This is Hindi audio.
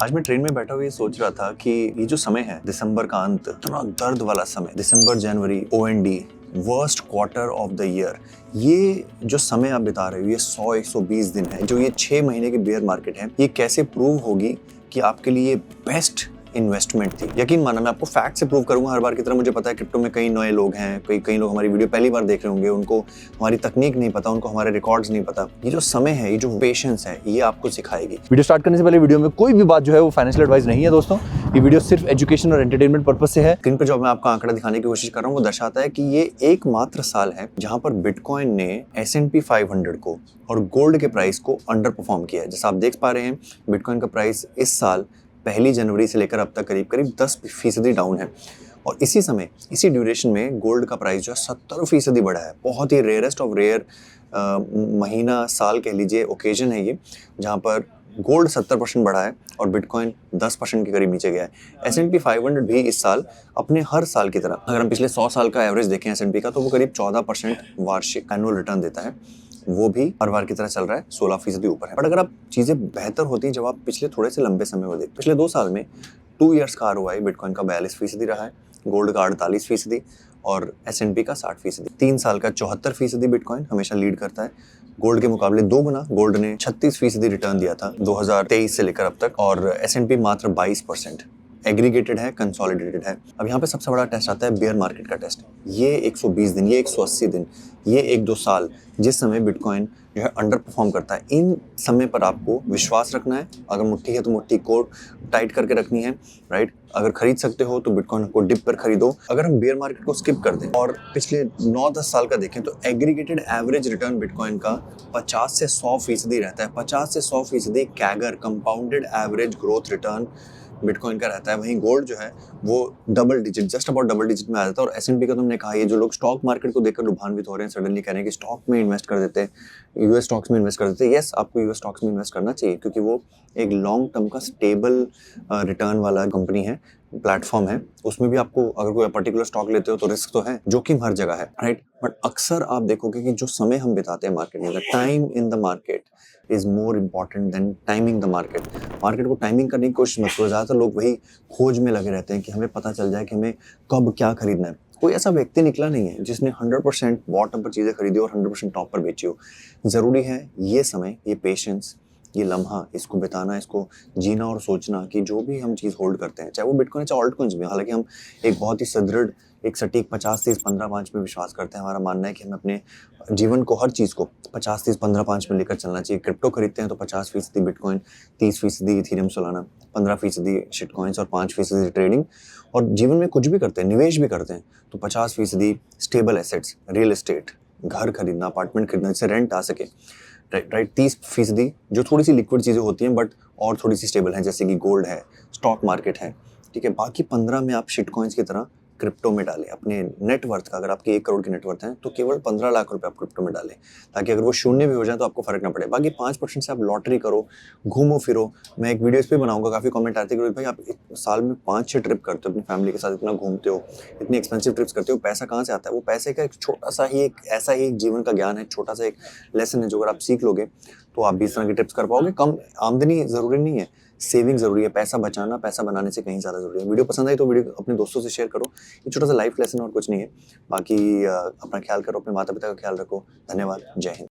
आज मैं ट्रेन में बैठा हुआ ये सोच रहा था कि ये जो समय है, दिसंबर का अंत, इतना दर्द वाला समय, दिसंबर जनवरी OND worst quarter of the year, ये जो समय आप बिता रहे हो, ये 100-120 दिन है, जो ये 6 महीने की बेयर मार्केट है, ये कैसे प्रूव होगी कि आपके लिए बेस्ट इन्वेस्टमेंट थी। यकीन माना, मैं आपको फैक्ट से प्रूव करूंगा हर बार की तरह। मुझे पता है क्रिप्टो में कई नए लोग हैं, कई लोग हमारी वीडियो पहली बार देख रहे होंगे, उनको हमारी तकनीक नहीं पता, उनको हमारे रिकॉर्ड्स नहीं पता। ये जो समय है, ये जो पेशेंस है, ये आपको सिखाएगी। वीडियो स्टार्ट करने से पहले वीडियो में कोई भी बात जो है वो फाइनेंशियल एडवाइस नहीं है दोस्तों। ये वीडियो सिर्फ एजुकेशन और एंटरटेनमेंट पर्पस से है। स्क्रीन पर जो मैं आपको आंकड़ा दिखाने की कोशिश कर रहा हूँ, वो दर्शाता है कि ये एकमात्र साल है जहां पर बिटकॉइन ने S&P 500 को और गोल्ड के प्राइस को अंडर परफॉर्म किया है। जैसा आप देख पा रहे हैं, बिटकॉइन का प्राइस इस साल 1 जनवरी से लेकर अब तक करीब 10% डाउन है, और इसी समय, इसी ड्यूरेशन में गोल्ड का प्राइस जो है 70% बढ़ा है। बहुत ही रेयरेस्ट ऑफ रेयर महीना, साल कह लीजिए, ओकेजन है ये, जहाँ पर गोल्ड 70% बढ़ा है और बिटकॉइन 10% के करीब नीचे गया है। S&P 500 भी इस साल अपने हर साल की तरह, अगर हम पिछले 100 साल का एवरेज देखें S&P का, तो वो करीब 14% वार्षिक एनुअल रिटर्न देता है। वो भी हर बार की तरह चल रहा है, 16% ऊपर है। बट अगर आप चीज़ें बेहतर होती हैं जब आप पिछले थोड़े से लंबे समय में देखें, पिछले 2 साल में 2 ईयर्स का ROI बिटकॉइन का 42% रहा है, गोल्ड का 48% और S&P का 60%। 3 साल का 74% बिटकॉइन हमेशा लीड करता है। गोल्ड के मुकाबले 2 गुना गोल्ड ने 36% रिटर्न दिया था 2023 से लेकर अब तक, और S&P मात्र 22%। एग्रीगेटेड है, कंसोलिडेटेड है। अब यहाँ पे सबसे बड़ा टेस्ट आता है बेयर मार्केट का टेस्ट। ये 120 दिन, ये 180 दिन, ये 1-2 साल, जिस समय बिटकॉइन जो है अंडर परफॉर्म करता है, इन समय पर आपको विश्वास रखना है। अगर मुट्ठी है तो मुट्ठी को टाइट करके रखनी है, राइट। अगर खरीद सकते हो तो बिटकॉइन को डिप पर खरीदो। अगर हम बेयर मार्केट को स्किप कर दें और पिछले 9-10 साल का देखें, तो एग्रीगेटेड एवरेज रिटर्न बिटकॉइन का 50 से 100% रहता है। 50 से 100% CAGR, compounded average growth return bitcoin का रहता है। वहीं गोल्ड जो है वो double digit, just about double digit में आ जाता है। और S&P का तुमने कहा, ये जो लोग स्टॉक मार्केट को देखकर लुभान्वित हो रहे हैं, सडनली कह रहे हैं कि स्टॉक में इन्वेस्ट कर देते हैं, US स्टॉक्स में इन्वेस्ट कर देते हैं। यस, आपको US स्टॉक्स में इन्वेस्ट करना चाहिए, क्योंकि वो एक लॉन्ग टर्म का स्टेबल रिटर्न वाला कंपनी है, प्लेटफॉर्म है। उसमें भी आपको अगर कोई पर्टिकुलर स्टॉक लेते हो तो रिस्क तो है, जोखिम हर जगह है, राइट। बट अक्सर आप देखोगे कि जो समय हम बिताते हैं मार्केट में, time in the market is more important than timing the market. Market को टाइमिंग करने की कोशिश मत करो। ज़्यादातर लोग वही खोज में लगे रहते हैं कि हमें पता चल जाए कि हमें कब क्या खरीदना है। कोई ऐसा व्यक्ति निकला नहीं है जिसने 100% बॉटम पर चीज़ें खरीदी और 100% टॉप पर बेची हो। ज़रूरी है ये समय, ये पेशेंस, ये लम्हा, इसको बिताना, इसको जीना और सोचना कि जो भी हम चीज़ होल्ड करते हैं, चाहे वो बिटकॉइन, चाहे ऑल्ट कॉइन्स भी। हालांकि हम एक बहुत ही सुदृढ़, एक सटीक 50-30-15-5 में विश्वास करते हैं। हमारा मानना है कि हमें अपने जीवन को, हर चीज़ को 50-30-15-5 में लेकर चलना चाहिए। क्रिप्टो खरीदते हैं तो 50% bitcoin, 30% Ethereum Solana, 15% shit coins और 5% ट्रेडिंग। और जीवन में कुछ भी करते हैं, निवेश भी करते हैं, तो 50% स्टेबल एसेट्स, रियल एस्टेट, घर खरीदना, अपार्टमेंट खरीदना जिससे रेंट आ सके, राइट। 30% जो थोड़ी सी लिक्विड चीज़ें होती हैं बट और थोड़ी सी स्टेबल हैं, जैसे कि गोल्ड है, स्टॉक मार्केट है, ठीक है। बाकी 15 में आप शिट कॉइन्स की तरह क्रिप्टो में डालें। अपने नेटवर्थ का, अगर आपकी 1 करोड़ की नेटवर्थ है, तो केवल 15 लाख रुपए आप क्रिप्टो में डालें, ताकि अगर वो शून्य भी हो जाए तो आपको फर्क ना पड़े। बाकी 5% से आप लॉटरी करो, घूमो फिरो। मैं एक वीडियो इस पर बनाऊंगा, काफ़ी कमेंट आते हैं कि भाई आप साल में 5-6 ट्रिप करते हो अपनी फैमिली के साथ, इतना घूमते हो, इतनी एक्सपेंसिव ट्रिप्स करते हो, पैसा कहाँ से आता है? वो पैसे का एक छोटा सा ही, एक ऐसा ही एक जीवन का ज्ञान है, छोटा सा एक लेसन है, जो अगर आप सीख लोगे तो आप 20 तरह की ट्रिप्स कर पाओगे। कम आमदनी जरूरी नहीं है, सेविंग जरूरी है। पैसा बचाना पैसा बनाने से कहीं ज़्यादा जरूरी है। वीडियो पसंद आई तो वीडियो अपने दोस्तों से शेयर करो। ये छोटा सा लाइफ लेसन और कुछ नहीं है। बाकी अपना ख्याल करो, अपने माता पिता का ख्याल रखो। धन्यवाद, जय हिंद।